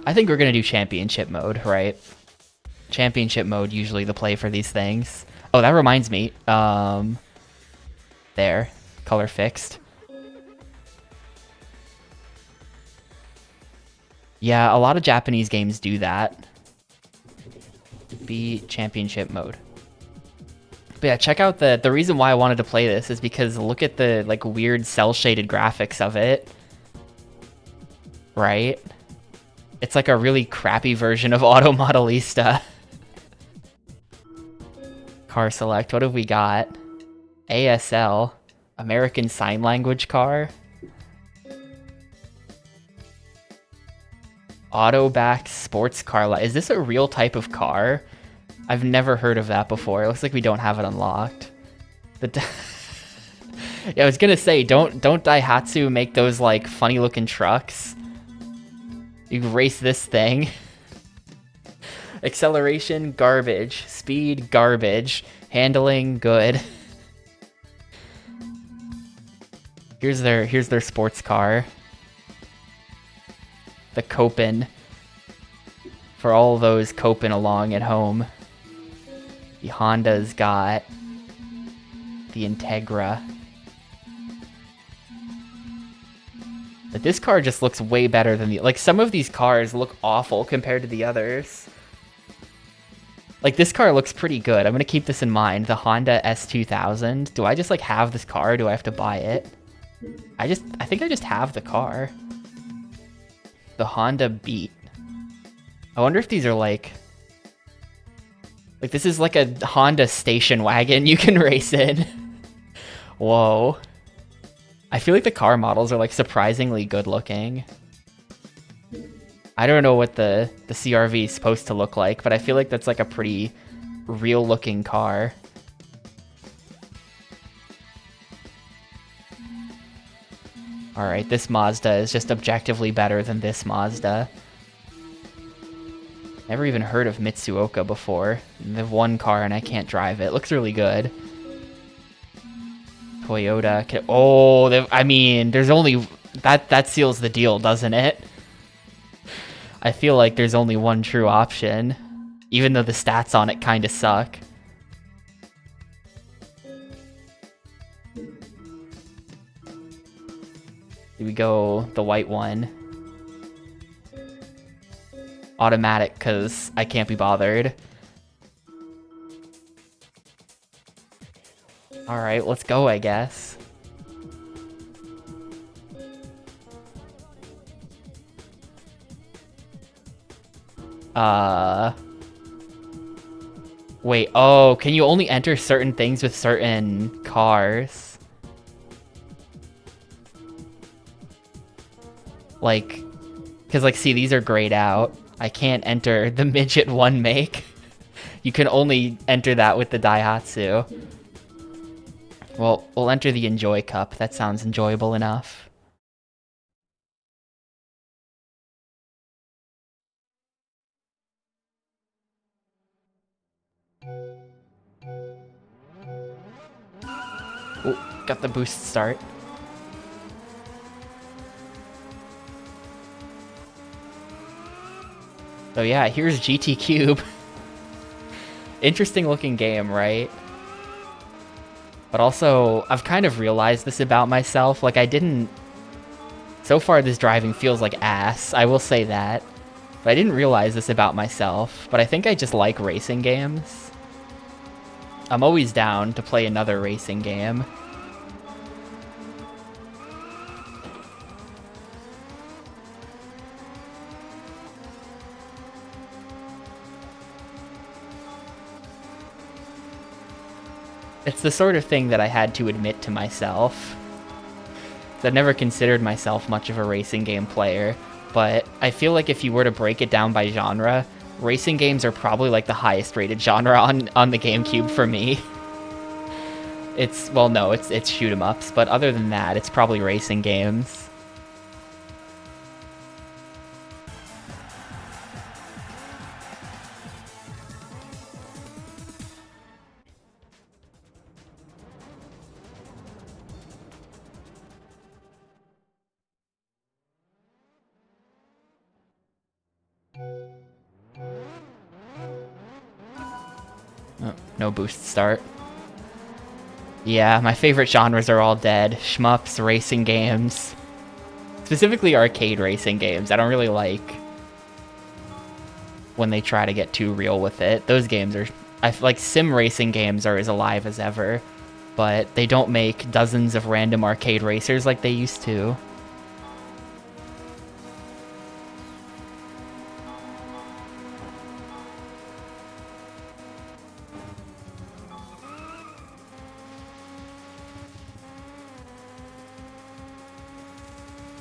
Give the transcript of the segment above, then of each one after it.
I think we're gonna do championship mode, right? Championship mode, usually the play for these things. Oh, that reminds me. There. Color fixed. Yeah, a lot of Japanese games do that. Be championship mode. But yeah, check out the reason why I wanted to play this is because look at the like weird cel-shaded graphics of it. Right? It's like a really crappy version of Auto Modelista. Car select, what have we got? ASL, American Sign Language car. Autoback sports car. Is this a real type of car? I've never heard of that before. It looks like we don't have it unlocked. Yeah, I was gonna say, don't Daihatsu make those like funny looking trucks? You race this thing. Acceleration, garbage. Speed, garbage. Handling, good. Here's their sports car. The Copen. For all those coping along at home. The Honda's got the Integra. But this car just looks way better than the... Like, some of these cars look awful compared to the others. Like, this car looks pretty good. I'm gonna keep this in mind. The Honda S2000. Do I just, like, have this car, or do I have to buy it? I think I just have the car. The Honda Beat. I wonder if these are, like... Like, this is like a Honda station wagon you can race in. Whoa. I feel like the car models are, like, surprisingly good looking. I don't know what the CRV is supposed to look like, but I feel like that's, like, a pretty real-looking car. Alright, this Mazda is just objectively better than this Mazda. Never even heard of Mitsuoka before. They have one car and I can't drive it. Looks really good. Toyota. Oh, I mean, there's only... That seals the deal, doesn't it? I feel like there's only one true option. Even though the stats on it kind of suck. Here we go, the white one. Automatic, because I can't be bothered. Alright, let's go, I guess. Wait, oh, can you only enter certain things with certain cars? Like, because, like, see, these are grayed out. I can't enter the Midget 1 make. You can only enter that with the Daihatsu. Well, we'll enter the Enjoy Cup. That sounds enjoyable enough. Ooh, got the boost start. So yeah, here's GT Cube. Interesting looking game, right? But also, I've kind of realized this about myself. Like, I didn't... So far, this driving feels like ass. I will say that. But I didn't realize this about myself. But I think I just like racing games. I'm always down to play another racing game. It's the sort of thing that I had to admit to myself. I've never considered myself much of a racing game player, but I feel like if you were to break it down by genre, racing games are probably like the highest rated genre on the GameCube for me. It's, well, no, it's shoot 'em ups, but other than that, it's probably racing games. Oh, no boost start. Yeah, my favorite genres are all dead. Shmups, racing games. Specifically arcade racing games. I don't really like when they try to get too real with it. Those games are... I feel like sim racing games are as alive as ever, but they don't make dozens of random arcade racers like they used to.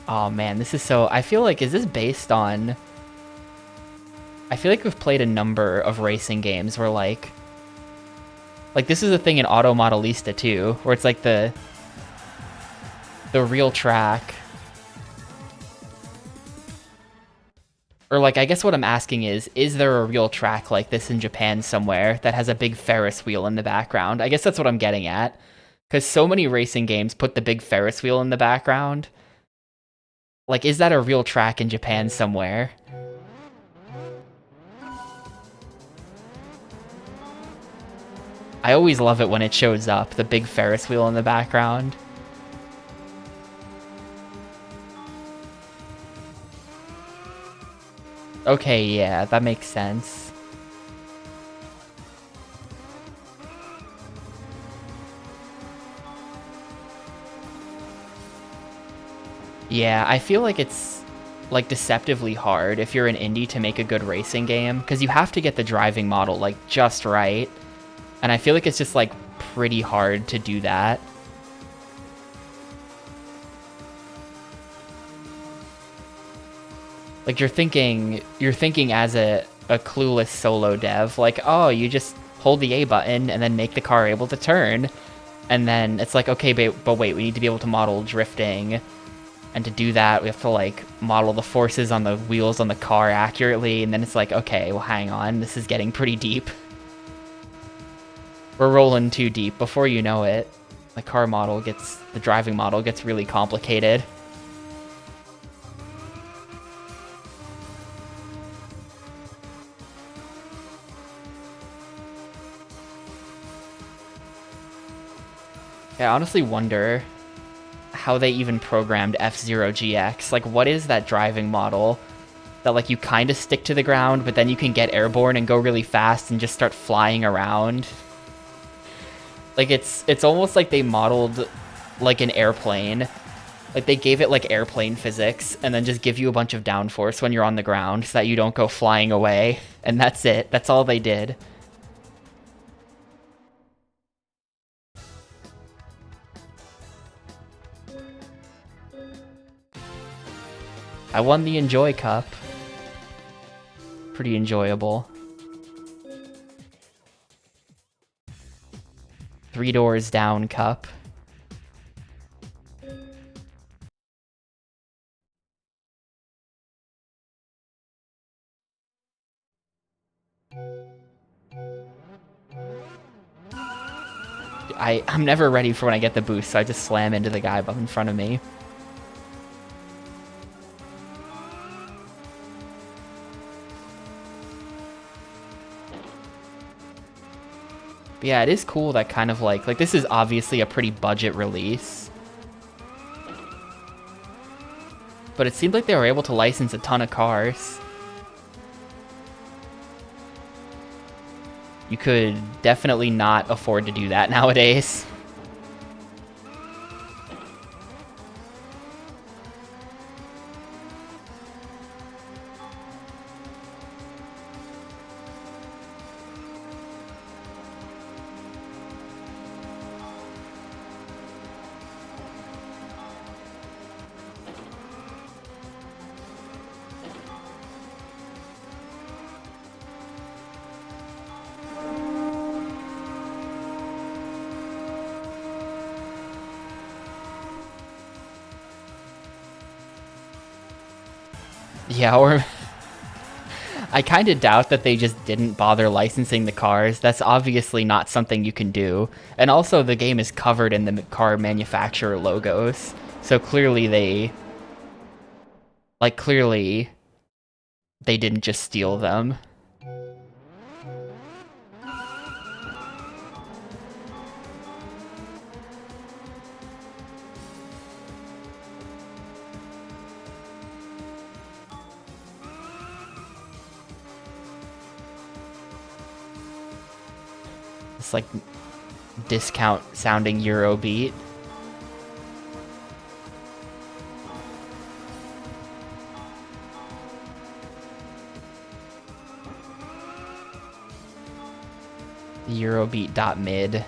Oh man, this is so... I feel like, is this based on... I feel like we've played a number of racing games where like this is a thing in Auto Modelista too, where it's like the real track. Or like, I guess what I'm asking is there a real track like this in Japan somewhere that has a big Ferris wheel in the background? I guess that's what I'm getting at. Because so many racing games put the big Ferris wheel in the background. Like, is that a real track in Japan somewhere? I always love it when it shows up, the big Ferris wheel in the background. Okay, yeah, that makes sense. Yeah, I feel like it's like deceptively hard if you're an indie to make a good racing game, because you have to get the driving model like just right. And I feel like it's just like pretty hard to do that. Like you're thinking as a clueless solo dev, like, oh, you just hold the A button and then make the car able to turn. And then it's like, okay, but wait, we need to be able to model drifting. And to do that, we have to like model the forces on the wheels on the car accurately. And then it's like, okay, well, hang on, this is getting pretty deep. We're rolling too deep. Before you know it, the driving model gets really complicated. I honestly wonder how they even programmed F-Zero GX. Like, what is that driving model that, like, you kind of stick to the ground, but then you can get airborne and go really fast and just start flying around? Like, it's almost like they modeled, like, an airplane. Like, they gave it, like, airplane physics, and then just give you a bunch of downforce when you're on the ground so that you don't go flying away. And that's it. That's all they did. I won the Enjoy Cup. Pretty enjoyable. 3 Doors Down Cup. I'm never ready for when I get the boost, so I just slam into the guy above in front of me. But yeah, it is cool that kind of like this is obviously a pretty budget release. But it seemed like they were able to license a ton of cars. You could definitely not afford to do that nowadays. Yeah, or I kind of doubt that they just didn't bother licensing the cars. That's obviously not something you can do. And also, the game is covered in the car manufacturer logos. So clearly they didn't just steal them. It's like discount sounding Eurobeat. Eurobeat.mid.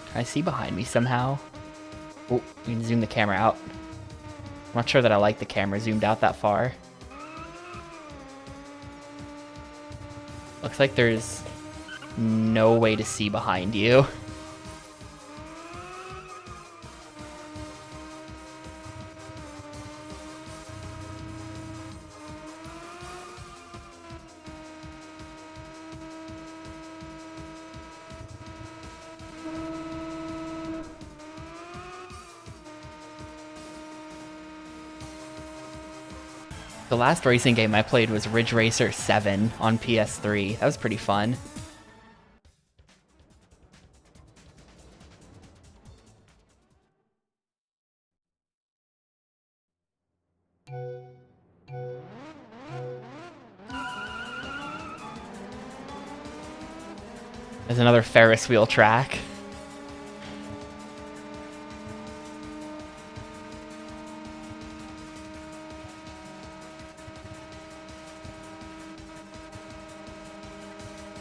Can I see behind me somehow? Oh, we can zoom the camera out. I'm not sure that I like the camera zoomed out that far. Looks like there's no way to see behind you. The last racing game I played was Ridge Racer 7 on PS3. That was pretty fun. There's another Ferris wheel track.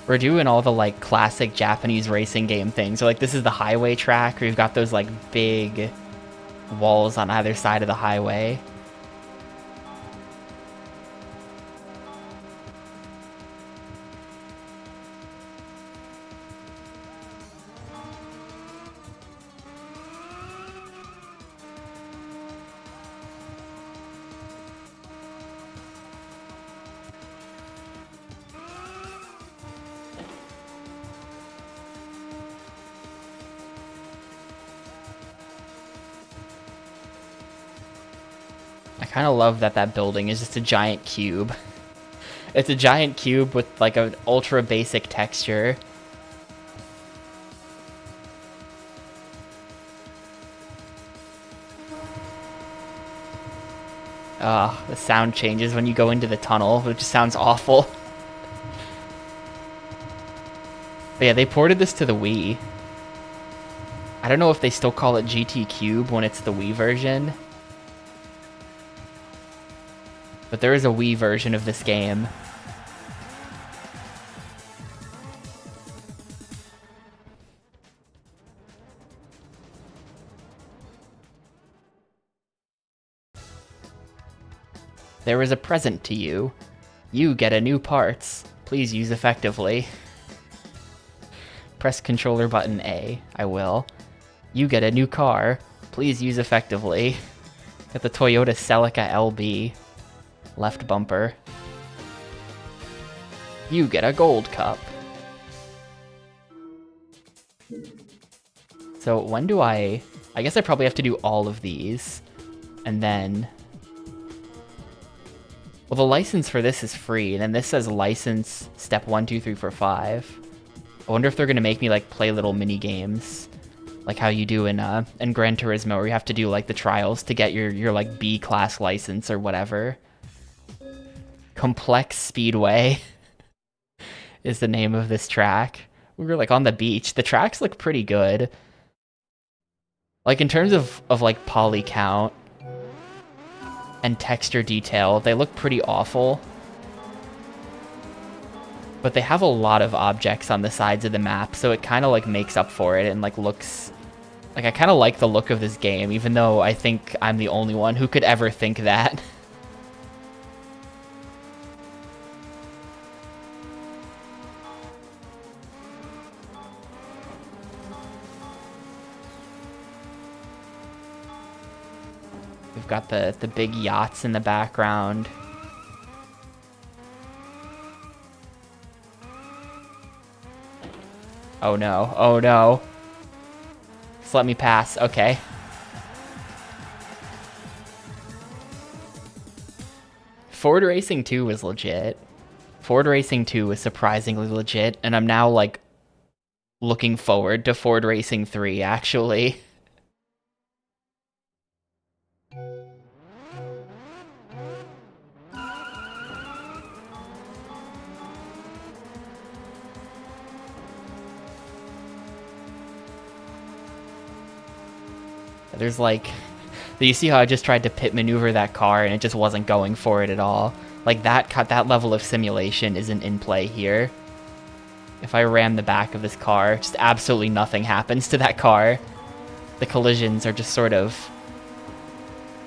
We're doing all the like classic Japanese racing game things. So like this is the highway track where you've got those like big walls on either side of the highway. I kind of love that that building is just a giant cube. It's a giant cube with like an ultra basic texture. The sound changes when you go into the tunnel, which just sounds awful. But yeah, they ported this to the Wii. I don't know if they still call it GT Cube when it's the Wii version. But there is a Wii version of this game. There is a present to you. You get a new parts. Please use effectively. Press controller button A. I will. You get a new car. Please use effectively. Got the Toyota Celica LB. Left bumper. You get a gold cup. So when do I guess I probably have to do all of these. And then... Well, the license for this is free, and then this says license step 1, 2, 3, 4, 5. I wonder if they're gonna make me like play little mini games, like how you do in Gran Turismo, where you have to do like the trials to get your like B class license or whatever. Complex Speedway is the name of this track. We were like on the beach. The tracks look pretty good. Like in terms of like poly count and texture detail, they look pretty awful. But they have a lot of objects on the sides of the map, so it kind of like makes up for it and like looks... Like I kind of like the look of this game, even though I think I'm the only one who could ever think that. We've got the big yachts in the background. Oh no, oh no. Just let me pass, okay. Ford Racing 2 was legit. Ford Racing 2 was surprisingly legit, and I'm now, like, looking forward to Ford Racing 3, actually. There's, like... You see how I just tried to pit maneuver that car, and it just wasn't going for it at all? Like, that level of simulation isn't in play here. If I ram the back of this car, just absolutely nothing happens to that car. The collisions are just sort of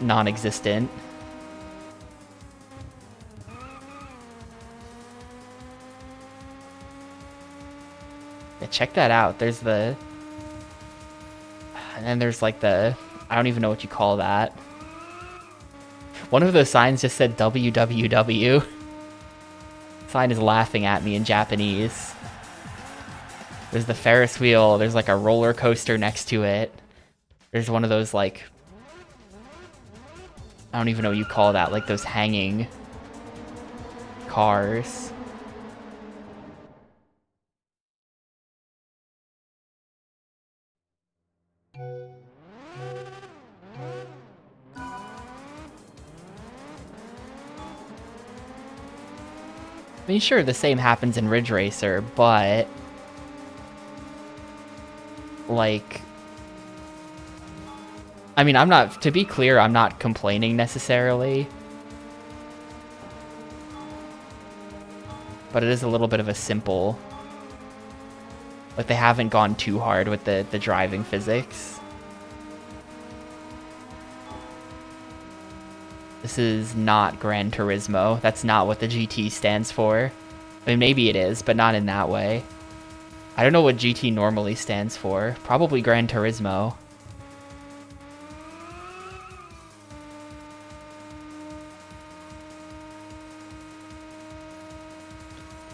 non-existent. Yeah, check that out. There's the... And then there's like the... I don't even know what you call that. One of those signs just said WWW. Sign is laughing at me in Japanese. There's the Ferris wheel. There's like a roller coaster next to it. There's one of those like... I don't even know what you call that. Like those hanging cars. I mean, sure, the same happens in Ridge Racer, but... Like... I mean, I'm not... To be clear, I'm not complaining necessarily. But it is a little bit of a simple... Like, they haven't gone too hard with the driving physics. This is not Gran Turismo. That's not what the GT stands for. I mean, maybe it is, but not in that way. I don't know what GT normally stands for. Probably Gran Turismo.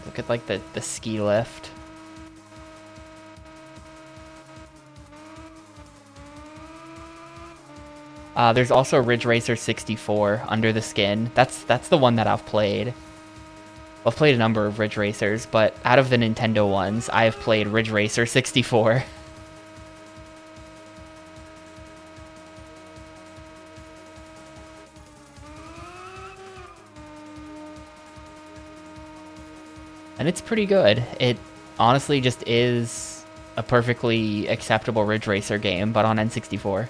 Look at, like, the ski lift. There's also Ridge Racer 64, Under the Skin. That's the one that I've played. I've played a number of Ridge Racers, but out of the Nintendo ones, I have played Ridge Racer 64. And it's pretty good. It honestly just is a perfectly acceptable Ridge Racer game, but on N64.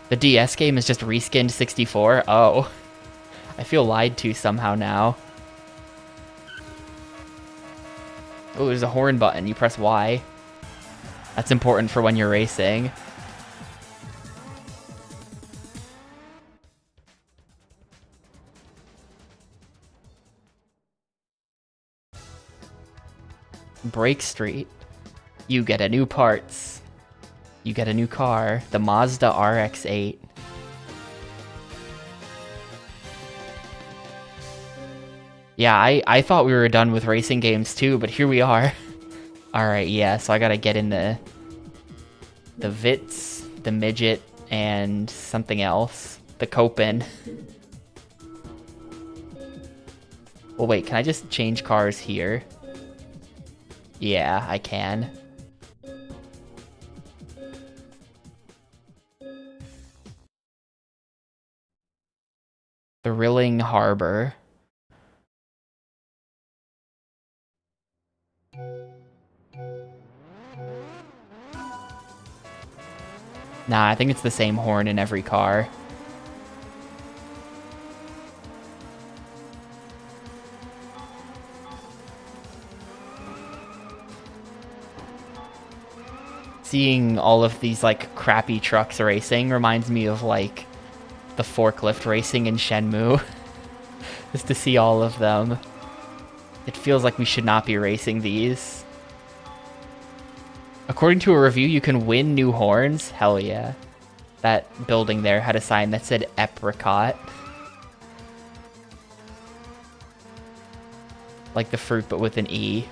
The DS game is just reskinned 64? Oh. I feel lied to somehow now. Oh, there's a horn button. You press Y. That's important for when you're racing. Break Street. You get a new parts. You get a new car, the Mazda RX-8. Yeah, I thought we were done with racing games too, but here we are. Alright, yeah, so I gotta get in the Vitz, the Midget, and something else. The Copen. Well, wait, can I just change cars here? Yeah, I can. Thrilling Harbor. Nah, I think it's the same horn in every car. Seeing all of these, like, crappy trucks racing reminds me of, like, the forklift racing in Shenmue. Just to see all of them. It feels like we should not be racing these. According to a review, you can win new horns? Hell yeah. That building there had a sign that said apricot. Like the fruit, but with an E.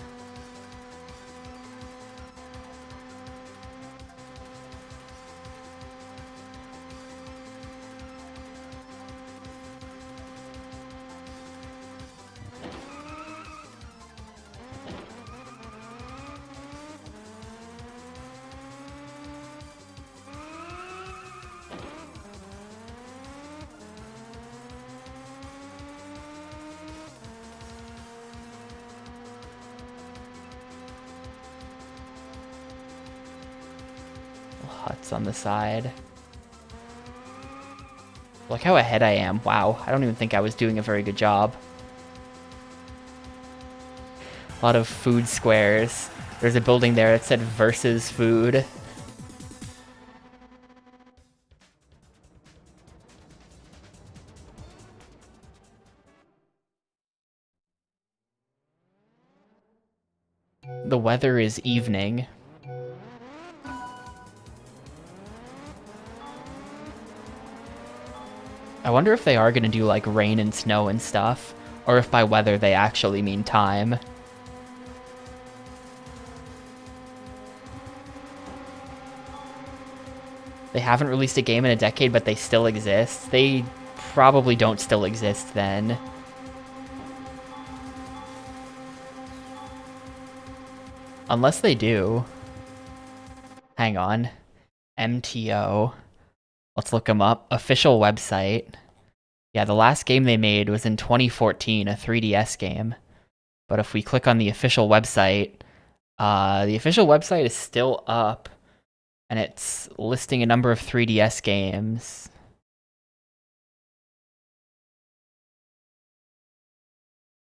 Huts on the side. Look how ahead I am. Wow, I don't even think I was doing a very good job. A lot of food squares. There's a building there that said versus food. The weather is evening. I wonder if they are going to do like rain and snow and stuff, or if by weather they actually mean time. They haven't released a game in a decade, but they still exist. They probably don't still exist then. Unless they do. Hang on. MTO. Let's look them up. Official website. Yeah, the last game they made was in 2014, a 3DS game. But if we click on the official website is still up. And it's listing a number of 3DS games.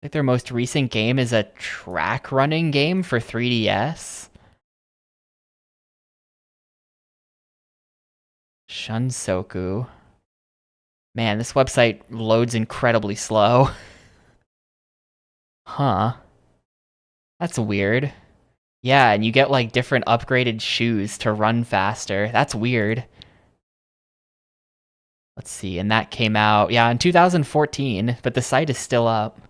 I think their most recent game is a track running game for 3DS. Shunsoku. Man, this website loads incredibly slow. Huh. That's weird. Yeah, and you get like different upgraded shoes to run faster. That's weird. Let's see, and that came out, yeah, in 2014, but the site is still up.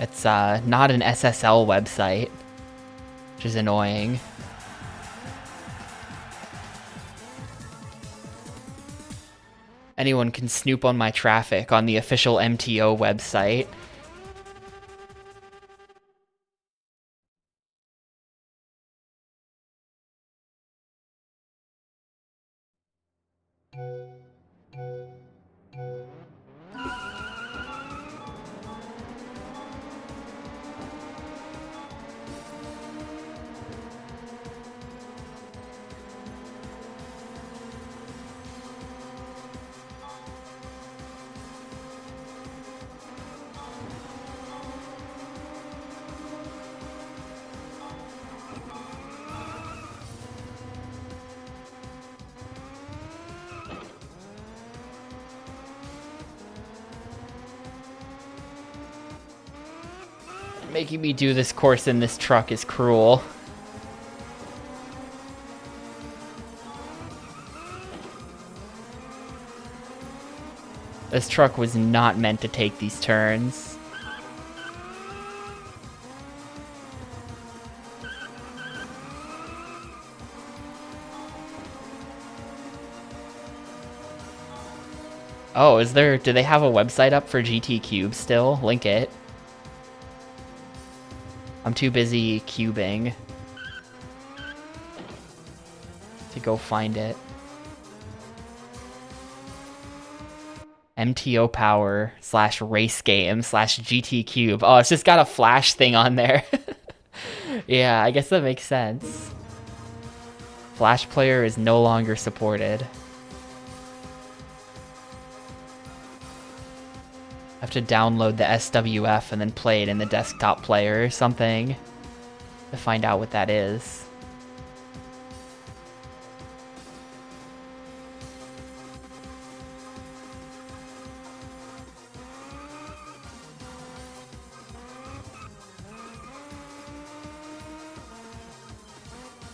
It's not an SSL website, which is annoying. Anyone can snoop on my traffic on the official MTO website. Making me do this course in this truck is cruel. This truck was not meant to take these turns. Oh, do they have a website up for GT Cube still? Link it. I'm too busy cubing to go find it. MTO Power /race game /GT Cube. Oh, it's just got a flash thing on there. Yeah, I guess that makes sense. Flash player is no longer supported. I have to download the SWF and then play it in the desktop player or something to find out what that is.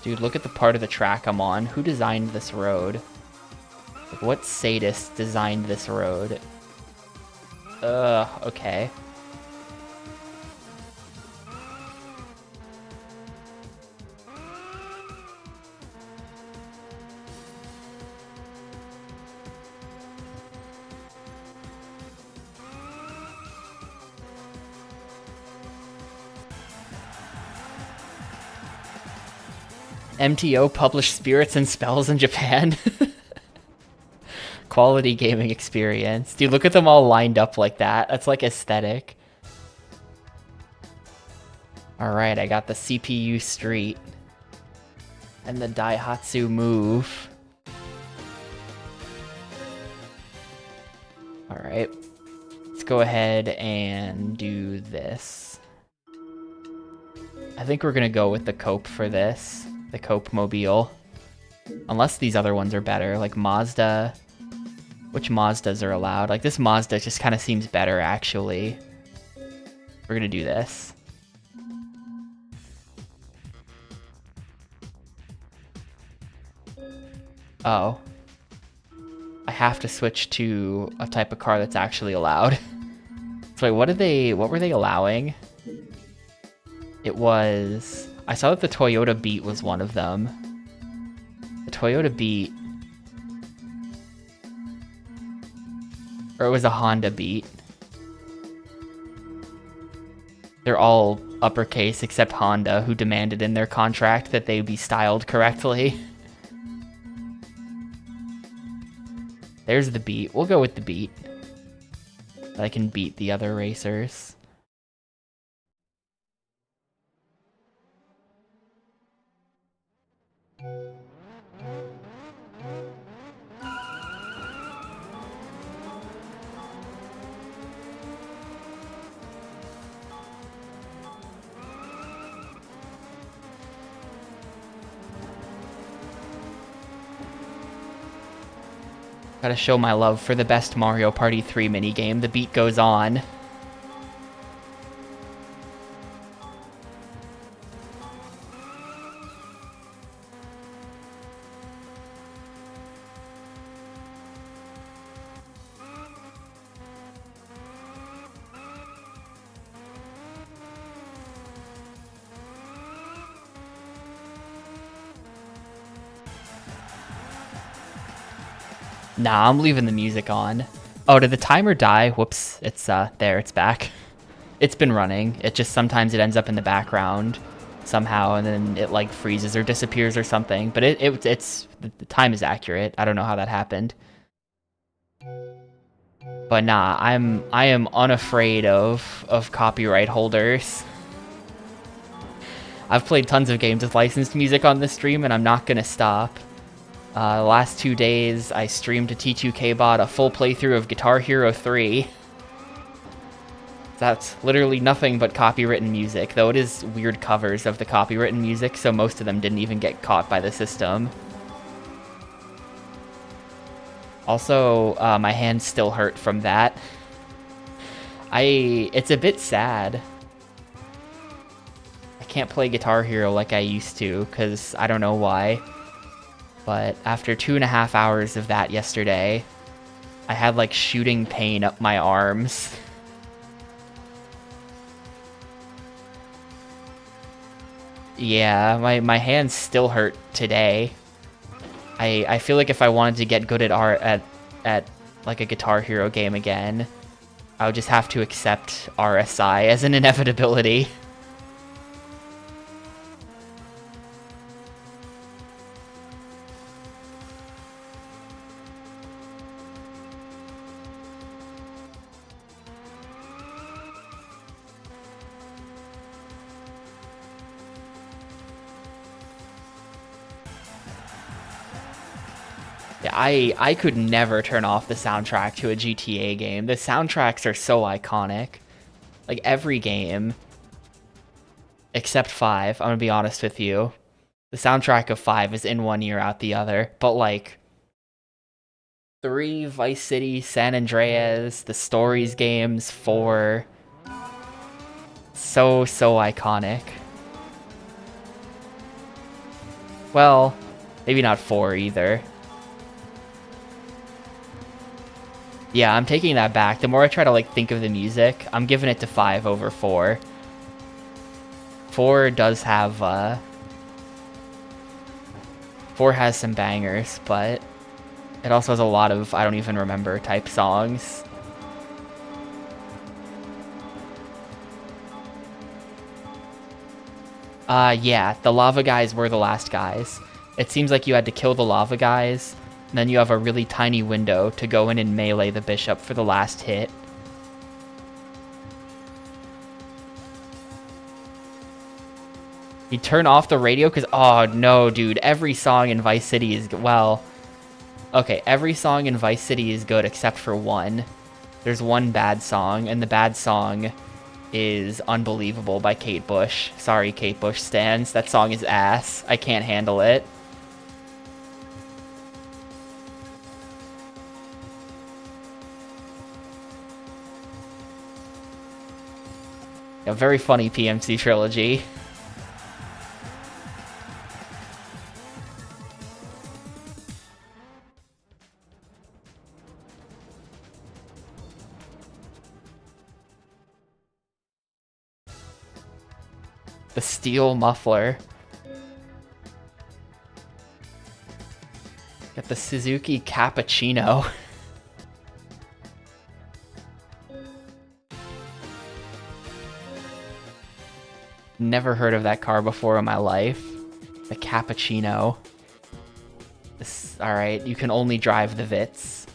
Dude, look at the part of the track I'm on. Who designed this road? Like, what sadist designed this road? Okay. MTO published spirits and spells in Japan. Quality gaming experience. Dude, look at them all lined up like that. That's like aesthetic. Alright, I got the CPU Street. And the Daihatsu Move. Alright. Let's go ahead and do this. I think we're gonna go with the Cope for this. The Cope Mobile. Unless these other ones are better, like Mazda. Which Mazdas are allowed? Like this Mazda just kind of seems better, actually. We're gonna do this. Oh. I have to switch to a type of car that's actually allowed. So wait, what were they allowing? It was... I saw that the Toyota Beat was one of them. The Toyota Beat... Or it was a Honda Beat. They're all uppercase except Honda, who demanded in their contract that they be styled correctly. There's the Beat. We'll go with the Beat. I can beat the other racers. Gotta show my love for the best Mario Party 3 minigame. The beat goes on. Nah, I'm leaving the music on. Oh, did the timer die? Whoops, it's there, it's back. It's been running. It just sometimes it ends up in the background somehow and then it like freezes or disappears or something. But it's the time is accurate. I don't know how that happened. But nah, I am unafraid of copyright holders. I've played tons of games with licensed music on this stream and I'm not gonna stop. The last 2 days, I streamed to T2KBot a full playthrough of Guitar Hero 3. That's literally nothing but copywritten music, though it is weird covers of the copywritten music, so most of them didn't even get caught by the system. Also, my hands still hurt from that. It's a bit sad. I can't play Guitar Hero like I used to, because I don't know why. But after 2.5 hours of that yesterday, I had like shooting pain up my arms. Yeah, my hands still hurt today. I feel like if I wanted to get good at art at like a Guitar Hero game again, I would just have to accept RSI as an inevitability. Yeah, I could never turn off the soundtrack to a GTA game. The soundtracks are so iconic. Like, every game, except 5, I'm gonna be honest with you. The soundtrack of 5 is in one ear, out the other. But, like, 3, Vice City, San Andreas, the Stories games, 4. So iconic. Well, maybe not 4 either. Yeah, I'm taking that back. The more I try to, like, think of the music, I'm giving it to 5 over 4. 4 does have, 4 has some bangers, but it also has a lot of I don't even remember type songs. Yeah, the lava guys were the last guys. It seems like you had to kill the lava guys, and then you have a really tiny window to go in and melee the bishop for the last hit. You turn off the radio because, oh no, dude, every song in Vice City is, well, okay, every song in Vice City is good except for one. There's one bad song, and the bad song is Unbelievable by Kate Bush. Sorry, Kate Bush stans. That song is ass. I can't handle it. A very funny PMC trilogy. The steel muffler. Got the Suzuki Cappuccino. Never heard of that car before in my life. The Cappuccino. Alright, you can only drive the Vitz.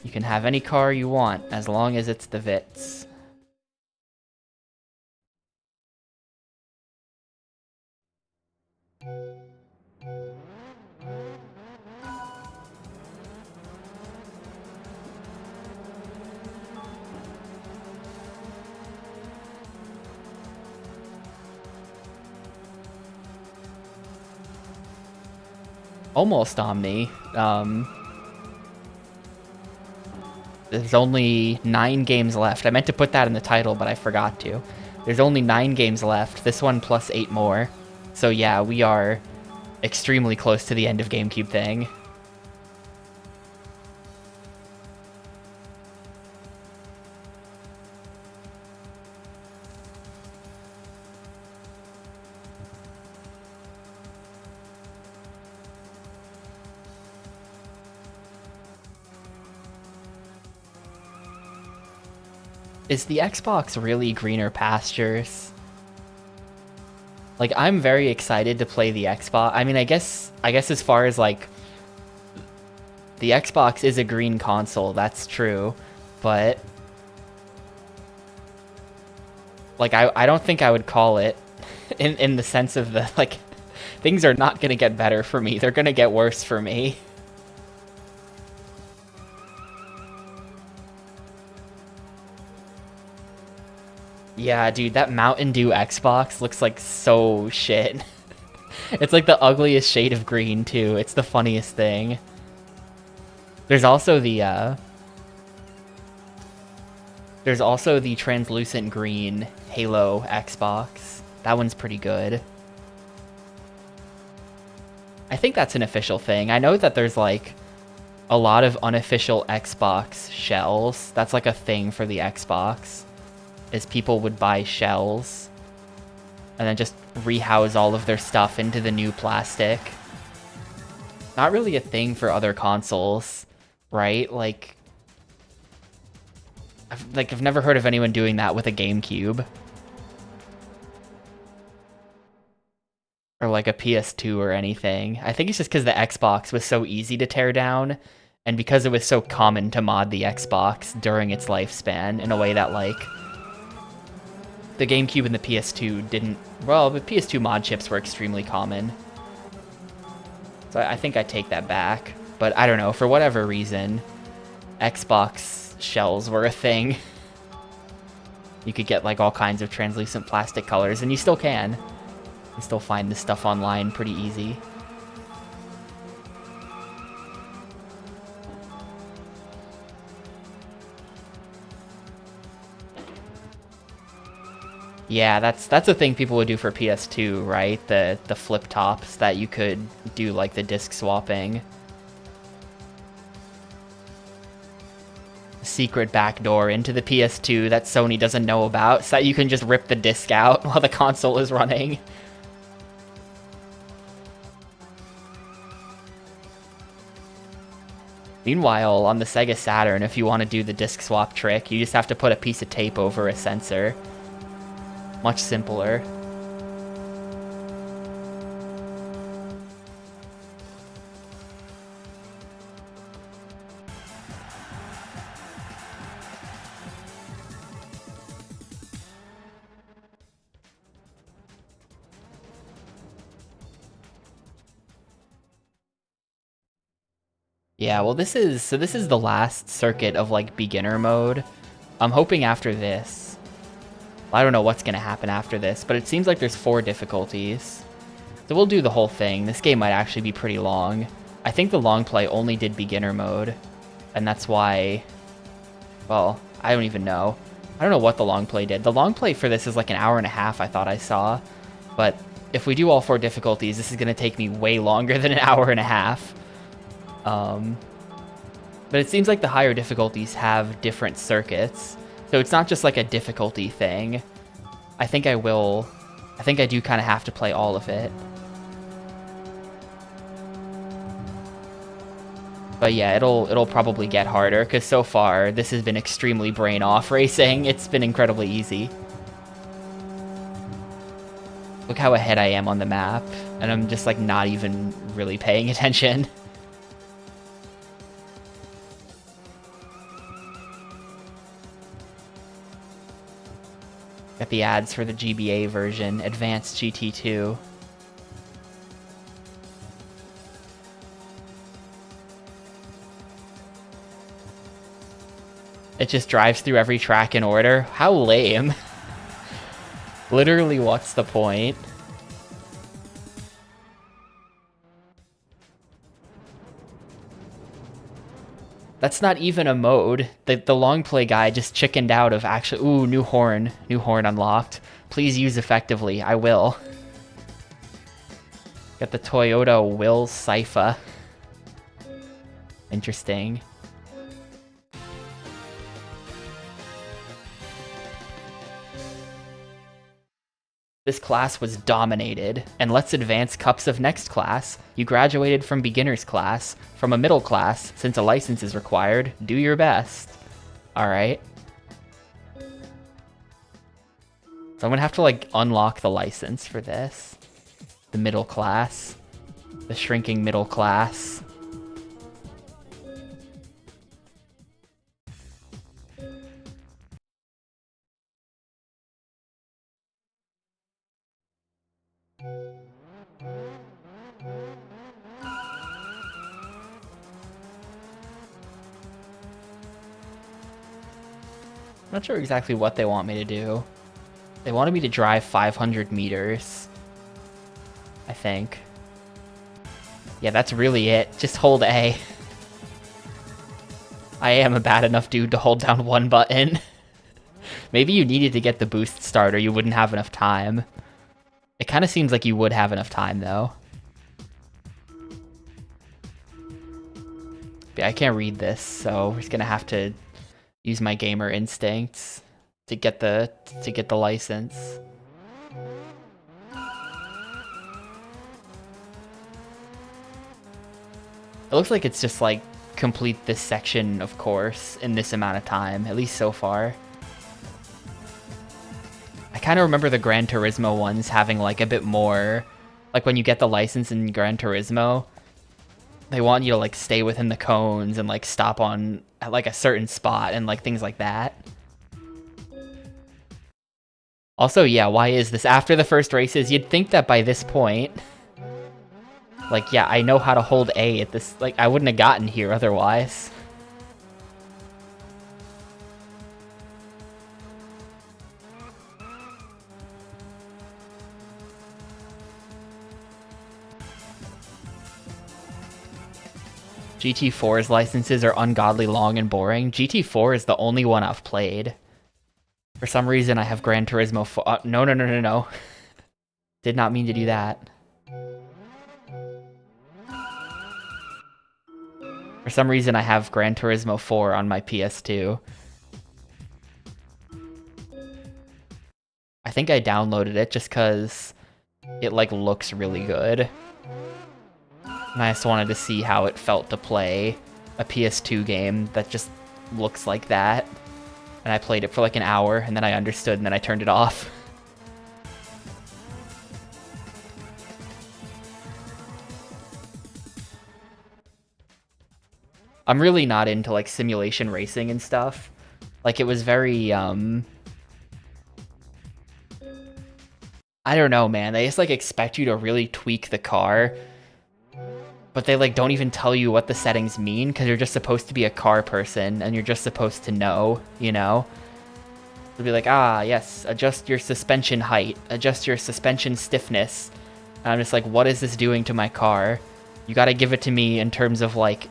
You can have any car you want as long as it's the Vitz. Almost Omni. There's only 9 games left. I meant to put that in the title, but I forgot to. There's only 9 games left. This one plus 8 more. So yeah, we are extremely close to the end of GameCube thing. Is the Xbox really greener pastures? Like, I'm very excited to play the Xbox. I mean, I guess as far as, like, the Xbox is a green console, that's true, but, like, I don't think I would call it in the sense of the, like, things are not gonna get better for me. They're gonna get worse for me. Yeah, dude, that Mountain Dew Xbox looks like so shit. It's like the ugliest shade of green, too. It's the funniest thing. There's also the translucent green Halo Xbox. That one's pretty good. I think that's an official thing. I know that there's, like, a lot of unofficial Xbox shells. That's, like, a thing for the Xbox. Is people would buy shells and then just rehouse all of their stuff into the new plastic. Not really a thing for other consoles, right? Like I've never heard of anyone doing that with a GameCube. Or like a PS2 or anything. I think it's just because the Xbox was so easy to tear down, and because it was so common to mod the Xbox during its lifespan in a way that, like, the GameCube and the PS2 didn't... Well, the PS2 mod chips were extremely common. So I think I take that back. But I don't know, for whatever reason, Xbox shells were a thing. You could get like all kinds of translucent plastic colors, and you still can. You still find this stuff online pretty easy. Yeah, that's a thing people would do for PS2, right? The flip tops that you could do like the disc swapping. Secret backdoor into the PS2 that Sony doesn't know about, so that you can just rip the disc out while the console is running. Meanwhile, on the Sega Saturn, if you want to do the disc swap trick, you just have to put a piece of tape over a sensor. Much simpler. Yeah, well this is the last circuit of like beginner mode. I'm hoping after this, I don't know what's gonna happen after this, but it seems like there's 4 difficulties. So we'll do the whole thing. This game might actually be pretty long. I think the long play only did beginner mode, and that's why, well, I don't even know. I don't know what the long play did. The long play for this is like an hour and a half, I thought I saw, but if we do all 4 difficulties, this is gonna take me way longer than an hour and a half. But it seems like the higher difficulties have different circuits, so it's not just like a difficulty thing. I think I do kind of have to play all of it. But yeah, it'll probably get harder, because so far, this has been extremely brain-off racing. It's been incredibly easy. Look how ahead I am on the map, and I'm just like not even really paying attention. Got the ads for the GBA version, Advanced GT2. It just drives through every track in order. How lame. Literally, what's the point? That's not even a mode. The long play guy just chickened out of actually... Ooh, new horn. New horn unlocked. Please use effectively. I will. Got the Toyota Will Cypher. Interesting. This class was dominated, and let's advance cups of next class. You graduated from beginner's class, from a middle class, since a license is required. Do your best. Alright. So I'm gonna have to, like, unlock the license for this. The middle class. The shrinking middle class. Not sure exactly what they want me to do. They wanted me to drive 500 meters. I think. Yeah, that's really it. Just hold A. I am a bad enough dude to hold down one button. Maybe you needed to get the boost start or you wouldn't have enough time. It kind of seems like you would have enough time, though. But I can't read this, so we're just gonna have to use my gamer instincts to get the license. It looks like it's just like complete this section of course in this amount of time, at least so far. I kind of remember the Gran Turismo ones having like a bit more, like when you get the license in Gran Turismo, they want you to like stay within the cones and like stop on at like a certain spot and like things like that. Also, yeah, why is this after the first races? You'd think that by this point Like, yeah, I know how to hold A at this. Like, I wouldn't have gotten here otherwise. GT4's licenses are ungodly long and boring. GT4 is the only one I've played. For some reason, I have Gran Turismo 4. No. Did not mean to do that. For some reason, I have Gran Turismo 4 on my PS2. I think I downloaded it just because it, like, looks really good. And I just wanted to see how it felt to play a PS2 game that just looks like that. And I played it for like an hour, and then I understood, and then I turned it off. I'm really not into like simulation racing and stuff. Like, it was very, I don't know, man. They just like expect you to really tweak the car, but they like don't even tell you what the settings mean because you're just supposed to be a car person and you're just supposed to know, you know? They'll be like, ah, yes, adjust your suspension height, adjust your suspension stiffness. And I'm just like, what is this doing to my car? You gotta give it to me in terms of like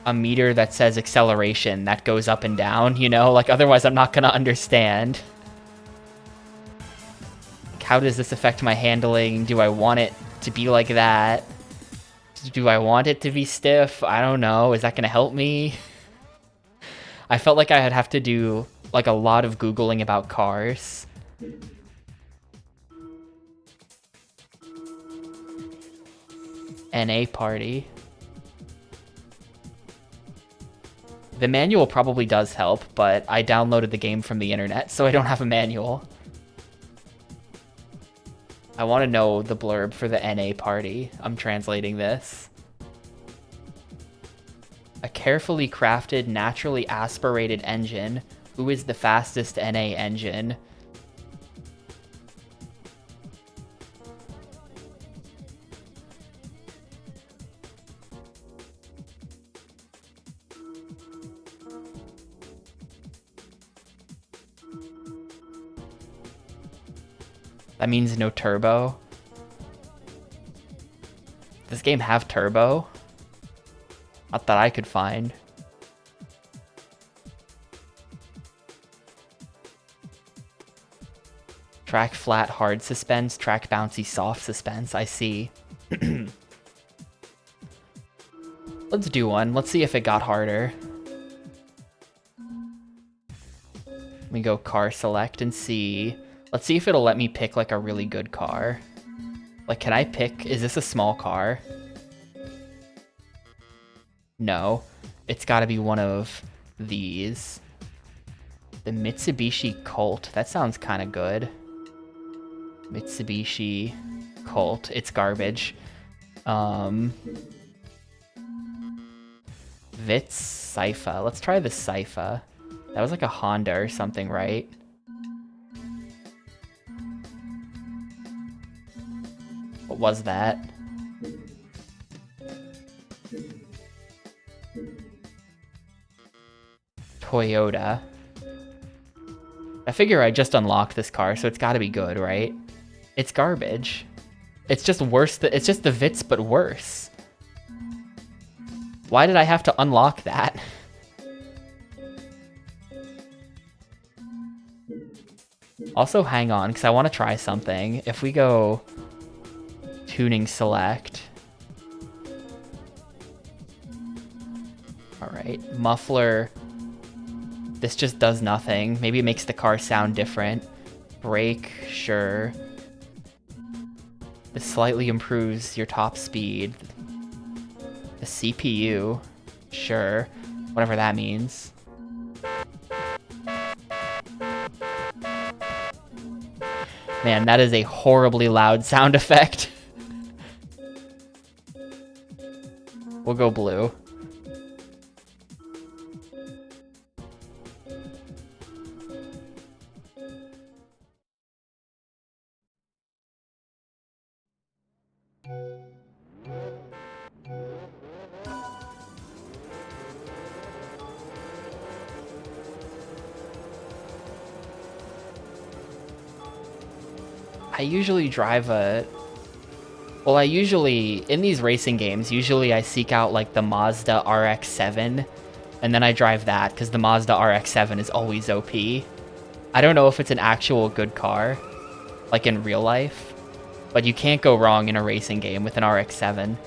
a meter that says acceleration that goes up and down, you know? Like, otherwise I'm not gonna understand. Like, how does this affect my handling? Do I want it to be like that? Do I want it to be stiff? I don't know. Is that gonna help me? I felt like I'd have to do like a lot of Googling about cars. NA party. The manual probably does help, but I downloaded the game from the internet, so I don't have a manual. I want to know the blurb for the NA party. I'm translating this. A carefully crafted, naturally aspirated engine. Who is the fastest NA engine? That means no turbo. Does this game have turbo? Not that I could find. Track flat hard suspense, track bouncy soft suspense, I see. Let's do one. Let's see if it got harder. Let me go car select and see. Let's see if it'll let me pick like a really good car. Like, can I pick, is this a small car? No, it's gotta be one of these. The Mitsubishi Colt, that sounds kind of good. Mitsubishi Colt, it's garbage. Vitz Sypha, let's try the Sypha. That was like a Honda or something, right? What was that? Toyota. I figure I just unlocked this car, so it's gotta be good, right? It's garbage. It's just worse. It's just the Vitz, but worse. Why did I have to unlock that? Also, hang on, because I want to try something. If we go tuning select. All right, muffler. This just does nothing. Maybe it makes the car sound different. Brake, sure. This slightly improves your top speed. The CPU, sure. Whatever that means. Man, that is a horribly loud sound effect. We'll go blue. I usually drive a... Well, in these racing games, usually I seek out, like, the Mazda RX-7, and then I drive that, because the Mazda RX-7 is always OP. I don't know if it's an actual good car, like in real life, but you can't go wrong in a racing game with an RX-7.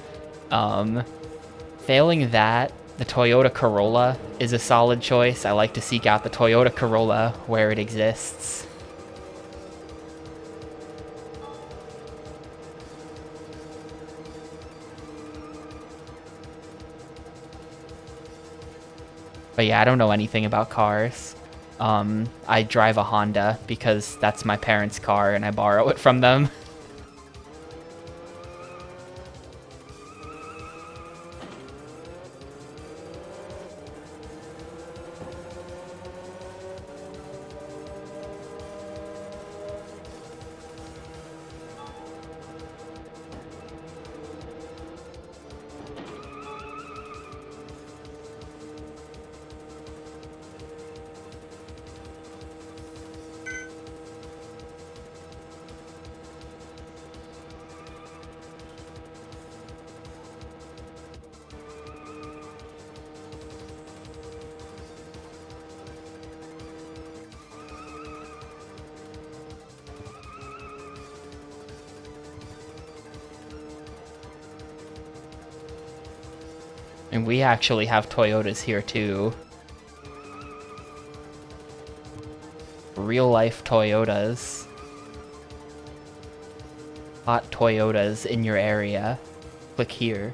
Failing that, the Toyota Corolla is a solid choice. I like to seek out the Toyota Corolla where it exists. But yeah, I don't know anything about cars. I drive a Honda because that's my parents' car and I borrow it from them. And we actually have Toyotas here too. Real life Toyotas. Hot Toyotas in your area. Click here.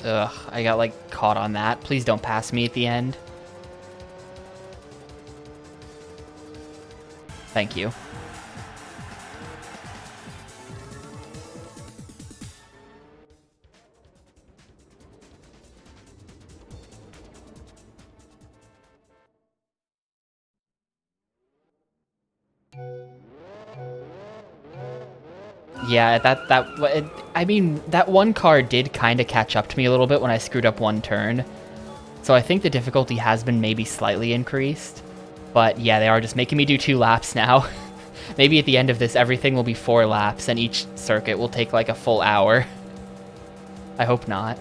Ugh, I got, like, caught on that. Please don't pass me at the end. Thank you. Yeah, I mean, that one car did kind of catch up to me a little bit when I screwed up one turn. So I think the difficulty has been maybe slightly increased. But yeah, they are just making me do 2 laps now. Maybe at the end of this, everything will be 4 laps, and each circuit will take like a full hour. I hope not.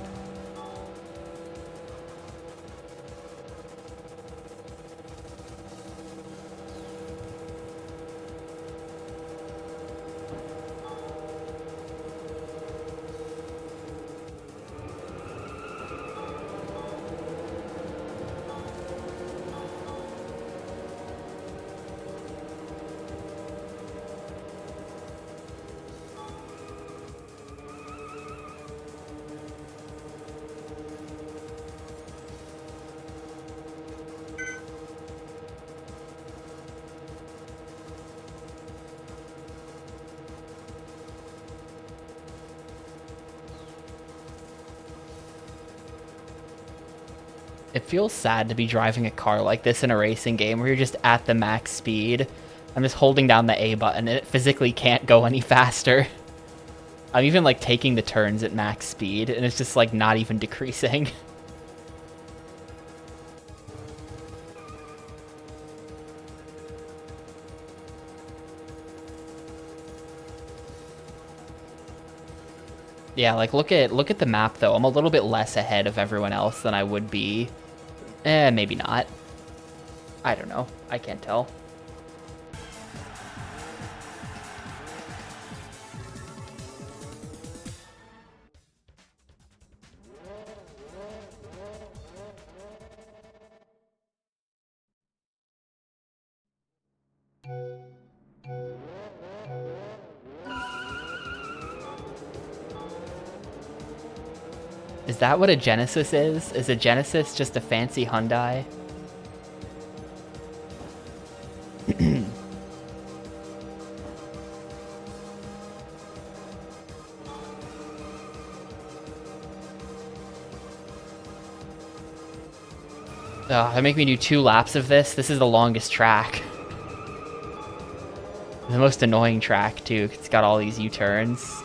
It feels sad to be driving a car like this in a racing game where you're just at the max speed. I'm just holding down the A button and it physically can't go any faster. I'm even like taking the turns at max speed and it's just like not even decreasing. Yeah, like look at the map though. I'm a little bit less ahead of everyone else than I would be. Maybe not. I don't know. I can't tell. Is that what a Genesis is? Is a Genesis just a fancy Hyundai? They make me do 2 laps of this. This is the longest track. The most annoying track, too. It's got all these U-turns.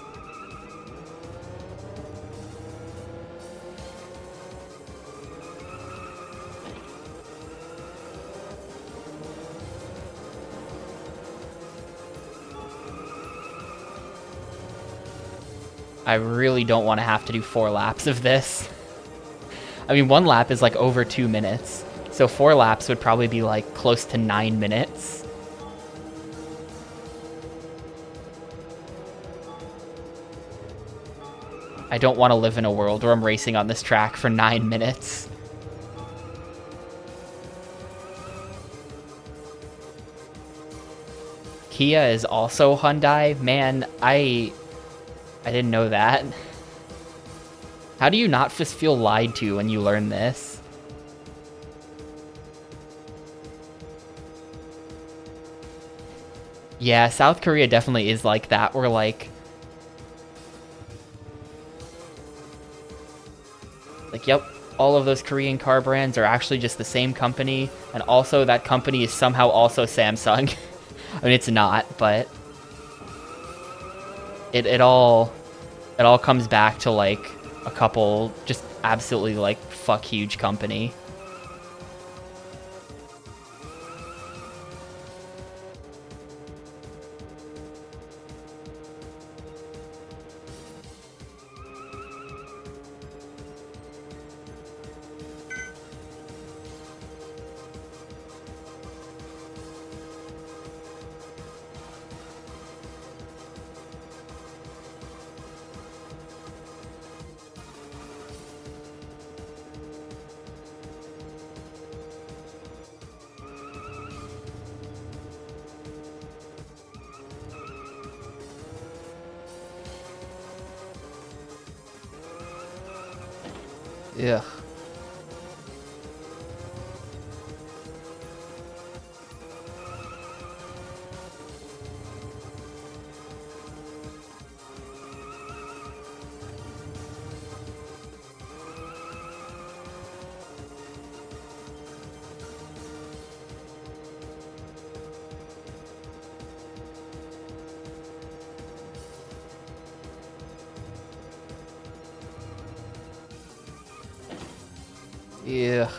I really don't want to have to do 4 laps of this. I mean, 1 lap is like over 2 minutes. So 4 laps would probably be like close to 9 minutes. I don't want to live in a world where I'm racing on this track for 9 minutes. Kia is also Hyundai. Man, I didn't know that. How do you not just feel lied to when you learn this? Yeah, South Korea definitely is like that, where like, yep, all of those Korean car brands are actually just the same company, and also that company is somehow also Samsung. I mean, it's not, but it all comes back to like a couple just absolutely like fuck huge company. Ugh. Yeah.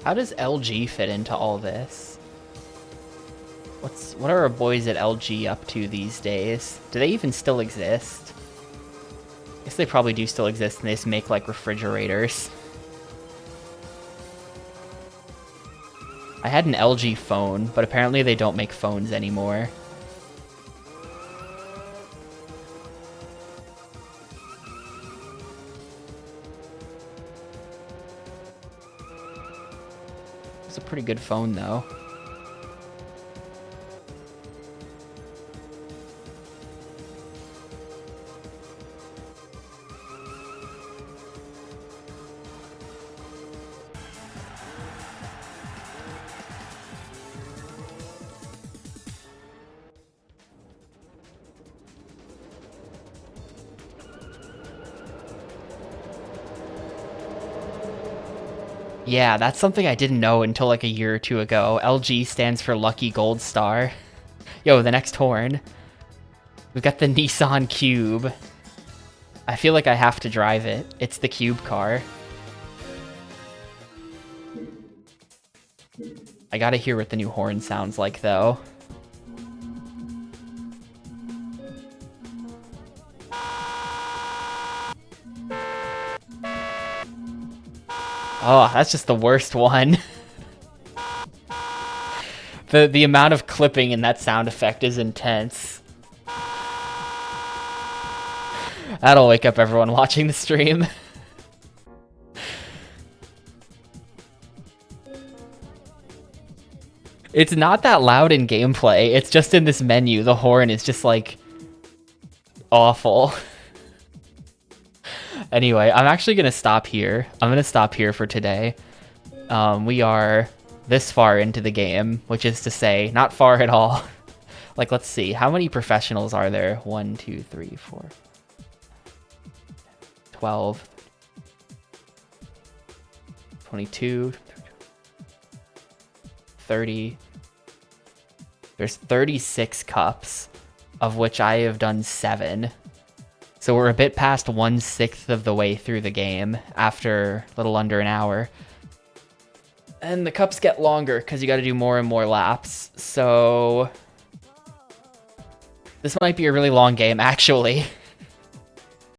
How does LG fit into all this? What are our boys at LG up to these days? Do they even still exist? I guess they probably do still exist, and they just make like refrigerators. I had an LG phone, but apparently they don't make phones anymore. It's a pretty good phone though. Yeah, that's something I didn't know until like a year or two ago. LG stands for Lucky Gold Star. Yo, the next horn. We've got the Nissan Cube. I feel like I have to drive it. It's the Cube car. I gotta hear what the new horn sounds like, though. Oh, that's just the worst one. The amount of clipping in that sound effect is intense. That'll wake up everyone watching the stream. It's not that loud in gameplay. It's just in this menu. The horn is just like awful. Anyway, I'm actually going to stop here. I'm going to stop here for today. We are this far into the game, which is to say, not far at all. Like, let's see. How many professionals are there? 1, 2, 3, 4, 12, 22, 30. There's 36 cups, of which I have done 7. So we're a bit past 1/6 of the way through the game after a little under an hour. And the cups get longer because you got to do more and more laps. So this might be a really long game, actually.